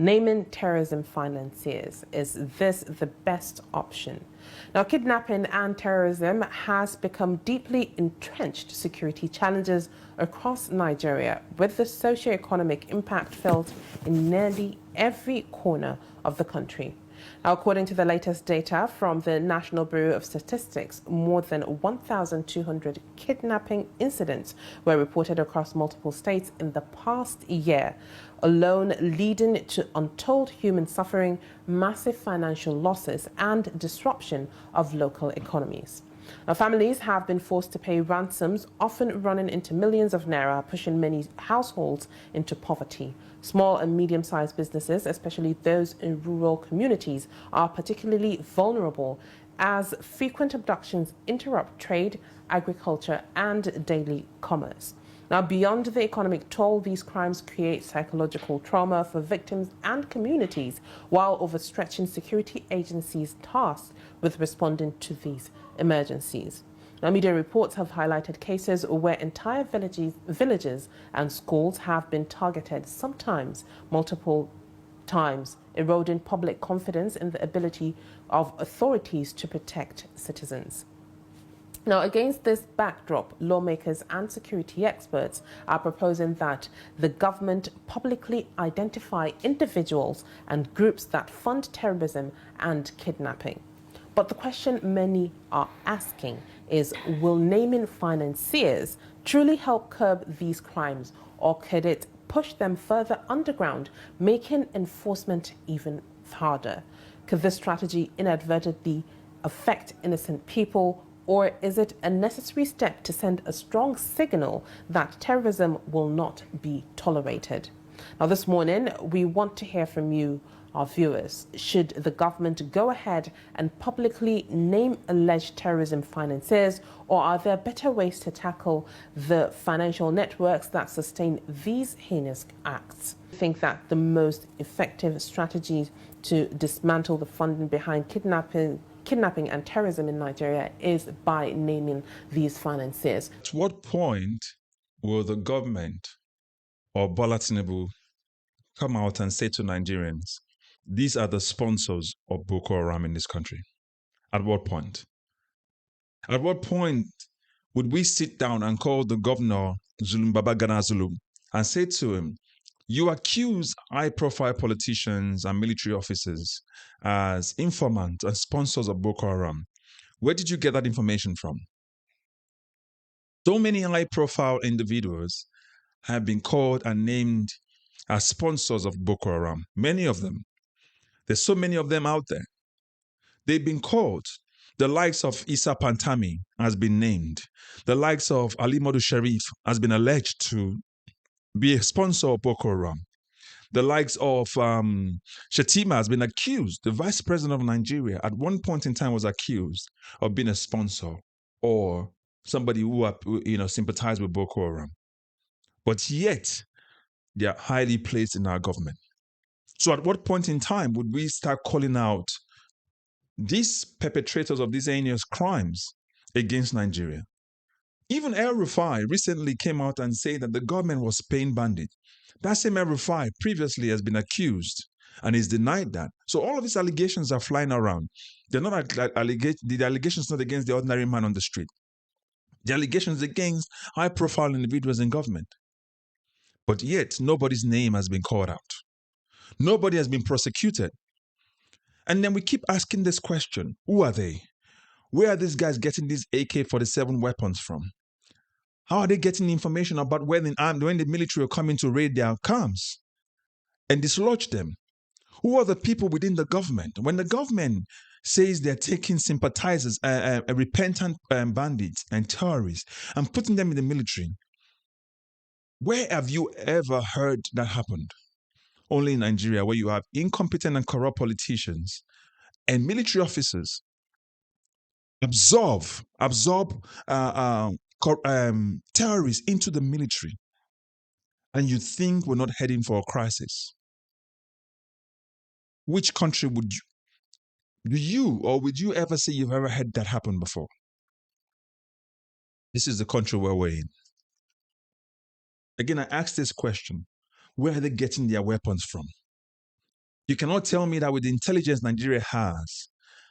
Naming terrorism financiers, is this the best option? Now, kidnapping and terrorism has become deeply entrenched security challenges across Nigeria, with the socio-economic impact felt in nearly every corner of the country. Now, according to the latest data from the National Bureau of Statistics, more than 1,200 kidnapping incidents were reported across multiple states in the past year alone, leading to untold human suffering, massive financial losses, and disruption of local economies. Now, families have been forced to pay ransoms, often running into millions of naira, pushing many households into poverty. Small and medium-sized businesses, especially those in rural communities, are particularly vulnerable as frequent abductions interrupt trade, agriculture, and daily commerce. Now, beyond the economic toll, these crimes create psychological trauma for victims and communities, while overstretching security agencies tasked with responding to these emergencies. Now, media reports have highlighted cases where entire villages and schools have been targeted, sometimes multiple times, eroding public confidence in the ability of authorities to protect citizens. Now, against this backdrop, lawmakers and security experts are proposing that the government publicly identify individuals and groups that fund terrorism and kidnapping. But the question many are asking is, will naming financiers truly help curb these crimes, or could it push them further underground, making enforcement even harder? Could this strategy inadvertently affect innocent people, or is it a necessary step to send a strong signal that terrorism will not be tolerated? Now, this morning, we want to hear from you, our viewers. Should the government go ahead and publicly name alleged terrorism financiers, or are there better ways to tackle the financial networks that sustain these heinous acts? I think that the most effective strategy to dismantle the funding behind kidnapping and terrorism in Nigeria is by naming these financiers. At what point will the government or Bola Tinubu come out and say to Nigerians, these are the sponsors of Boko Haram in this country? At what point? At what point would we sit down and call the governor, Zulum Babagana Zulum, and say to him, you accuse high-profile politicians and military officers as informants and sponsors of Boko Haram. Where did you get that information from? So many high-profile individuals have been called and named as sponsors of Boko Haram. Many of them. There's so many of them out there. They've been called. The likes of Issa Pantami has been named. The likes of Ali Modu Sharif has been alleged to be a sponsor of Boko Haram. The likes of Shetima has been accused. The vice president of Nigeria at one point in time was accused of being a sponsor or somebody who sympathized with Boko Haram. But yet, they are highly placed in our government. So at what point in time would we start calling out these perpetrators of these heinous crimes against Nigeria? Even El Rufai recently came out and said that the government was paying bandits. That same El Rufai previously has been accused and he's denied that. So all of these allegations are flying around. They're not the allegations not against the ordinary man on the street. The allegations against high-profile individuals in government. But yet, nobody's name has been called out. Nobody has been prosecuted. And then we keep asking this question, who are they? Where are these guys getting these AK-47 weapons from? How are they getting information about when the military are coming to raid their camps and dislodge them? Who are the people within the government? When the government says they're taking sympathizers, repentant bandits and terrorists and putting them in the military, where have you ever heard that happened? Only in Nigeria, where you have incompetent and corrupt politicians and military officers absorb terrorists into the military, and you think we're not heading for a crisis. Which country would you ever say you've ever had that happen before? This is the country where we're in. Again, I ask this question, where are they getting their weapons from? You cannot tell me that with the intelligence Nigeria has,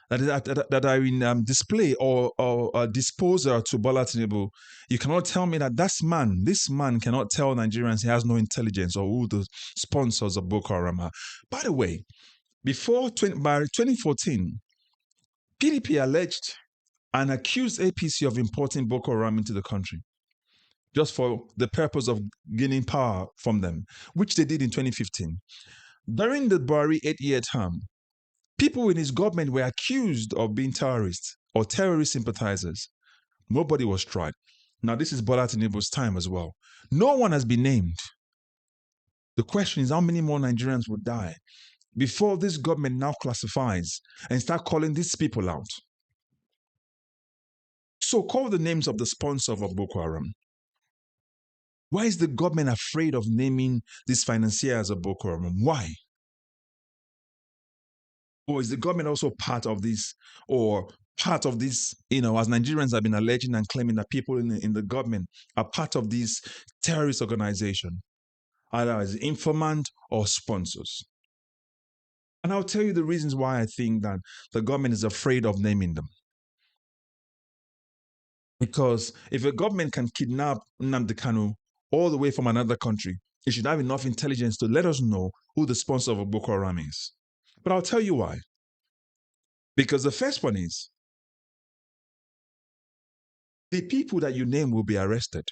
that are in display or disposal to Bola Tinubu, you cannot tell me that this man cannot tell Nigerians he has no intelligence or who the sponsors of Boko Haram are. By the way, by 2014, PDP alleged and accused APC of importing Boko Haram into the country just for the purpose of gaining power from them, which they did in 2015. During the Buhari 8-year term, people in his government were accused of being terrorists or terrorist sympathizers. Nobody was tried. Now, this is Bola Tinubu's time as well. No one has been named. The question is, how many more Nigerians would die before this government now classifies and start calling these people out? So call the names of the sponsors of Boko Haram. Why is the government afraid of naming these financiers of Boko Haram? Why? Or is the government also part of this, or part of this, as Nigerians have been alleging and claiming that people in the government are part of this terrorist organization, either as informant or sponsors? And I'll tell you the reasons why I think that the government is afraid of naming them. Because if a government can kidnap Nnamdi Kanu all the way from another country, it should have enough intelligence to let us know who the sponsor of Boko Haram is. But I'll tell you why. Because the first one is, the people that you name will be arrested.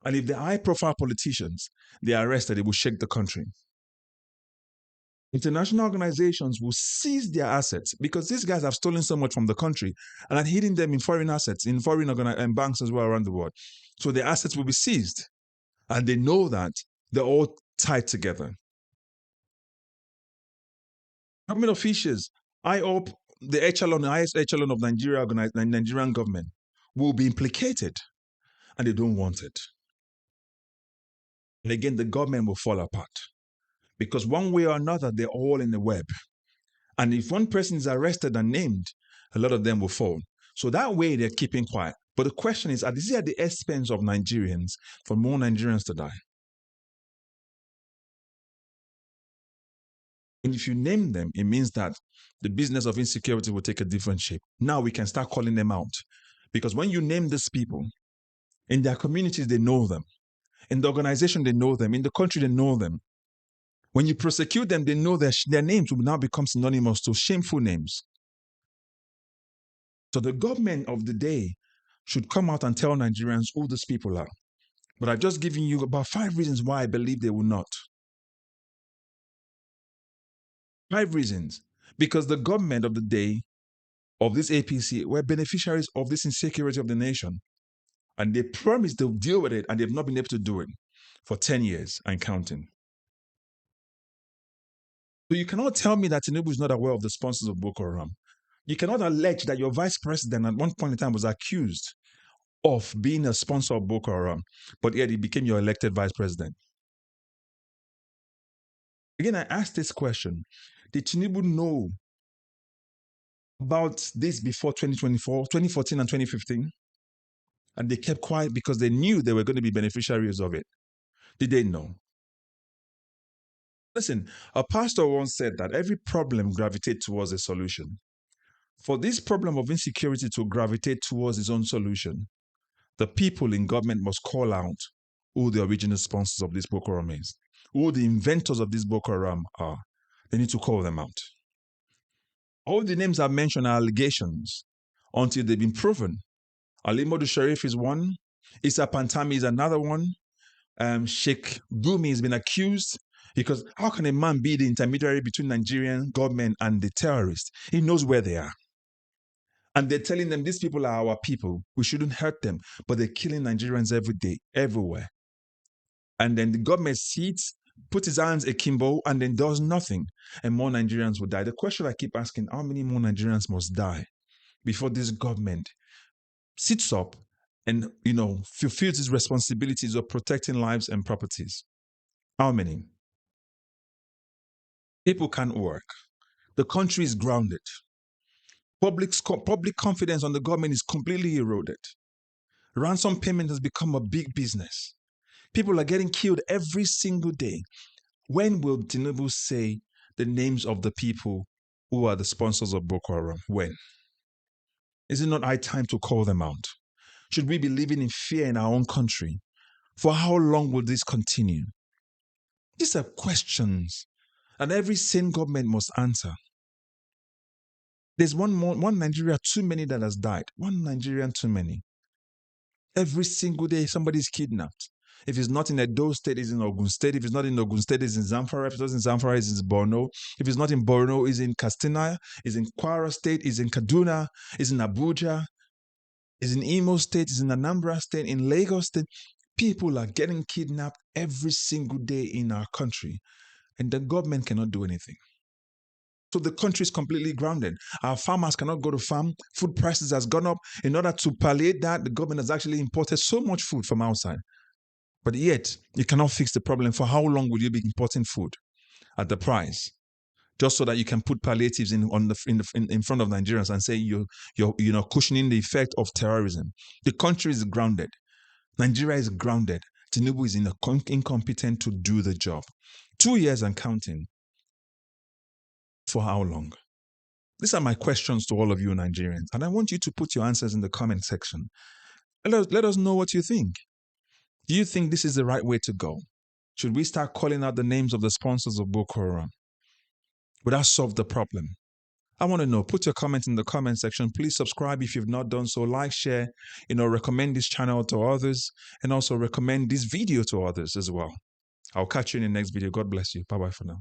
And if they're high-profile politicians, they are arrested, it will shake the country. International organizations will seize their assets because these guys have stolen so much from the country and are hiding them in foreign assets, in foreign banks as well around the world. So their assets will be seized. And they know that they're all tied together. Government officials, I hope the highest echelon of Nigerian government will be implicated, and they don't want it. And again, the government will fall apart because one way or another, they're all in the web. And if one person is arrested and named, a lot of them will fall. So that way, they're keeping quiet. But the question is it at the expense of Nigerians for more Nigerians to die? And if you name them, it means that the business of insecurity will take a different shape. Now we can start calling them out. Because when you name these people, in their communities, they know them. In the organization, they know them. In the country, they know them. When you prosecute them, they know their names will now become synonymous to shameful names. So the government of the day should come out and tell Nigerians who these people are. But I've just given you about 5 reasons why I believe they will not. 5 reasons. Because the government of the day of this APC were beneficiaries of this insecurity of the nation. And they promised they'll deal with it, and they've not been able to do it for 10 years and counting. So you cannot tell me that Tinubu is not aware of the sponsors of Boko Haram. You cannot allege that your vice president at one point in time was accused of being a sponsor of Boko Haram, but yet he became your elected vice president. Again, I asked this question. Did Tinubu know about this before 2014 and 2015? And they kept quiet because they knew they were going to be beneficiaries of it. Did they know? Listen, a pastor once said that every problem gravitates towards a solution. For this problem of insecurity to gravitate towards its own solution, the people in government must call out who the original sponsors of this Boko Haram is, who the inventors of this Boko Haram are. They need to call them out. All the names I've mentioned are allegations until they've been proven. Ali Modu Sharif is one. Issa Pantami is another one. Sheikh Gumi has been accused because how can a man be the intermediary between Nigerian government and the terrorists? He knows where they are. And they're telling them these people are our people. We shouldn't hurt them. But they're killing Nigerians every day, everywhere. And then the government sits, puts his hands akimbo, and then does nothing. And more Nigerians will die. The question I keep asking, how many more Nigerians must die before this government sits up and, fulfills its responsibilities of protecting lives and properties? How many? People can't work. The country is grounded. Public confidence on the government is completely eroded. Ransom payment has become a big business. People are getting killed every single day. When will Tinubu say the names of the people who are the sponsors of Boko Haram? When? Is it not high time to call them out? Should we be living in fear in our own country? For how long will this continue? These are questions that every sane government must answer. There's one Nigeria too many that has died. One Nigerian too many. Every single day, somebody's kidnapped. If it's not in Edo State, it's in Ogun State. If it's not in Ogun State, it's in Zamfara. If it's not in Zamfara, it's in Borno. If it's not in Borno, it's in Katsina. It's in Kwara State. It's in Kaduna. It's in Abuja. It's in Imo State. It's in Anambra State. In Lagos State. People are getting kidnapped every single day in our country, and the government cannot do anything. So the country is completely grounded. Our farmers cannot go to farm. Food prices has gone up. In order to palliate that, the government has actually imported so much food from outside. But yet, you cannot fix the problem. For how long will you be importing food at the price? Just so that you can put palliatives in front of Nigerians and say you're cushioning the effect of terrorism. The country is grounded. Nigeria is grounded. Tinubu is incompetent to do the job. 2 years and counting. For how long? These are my questions to all of you Nigerians, and I want you to put your answers in the comment section. Let us know what you think. Do you think this is the right way to go? Should we start calling out the names of the sponsors of Boko Haram? Would that solve the problem? I want to know. Put your comment in the comment section. Please subscribe if you've not done so. Like, share, recommend this channel to others, and also recommend this video to others as well. I'll catch you in the next video. God bless you. Bye-bye for now.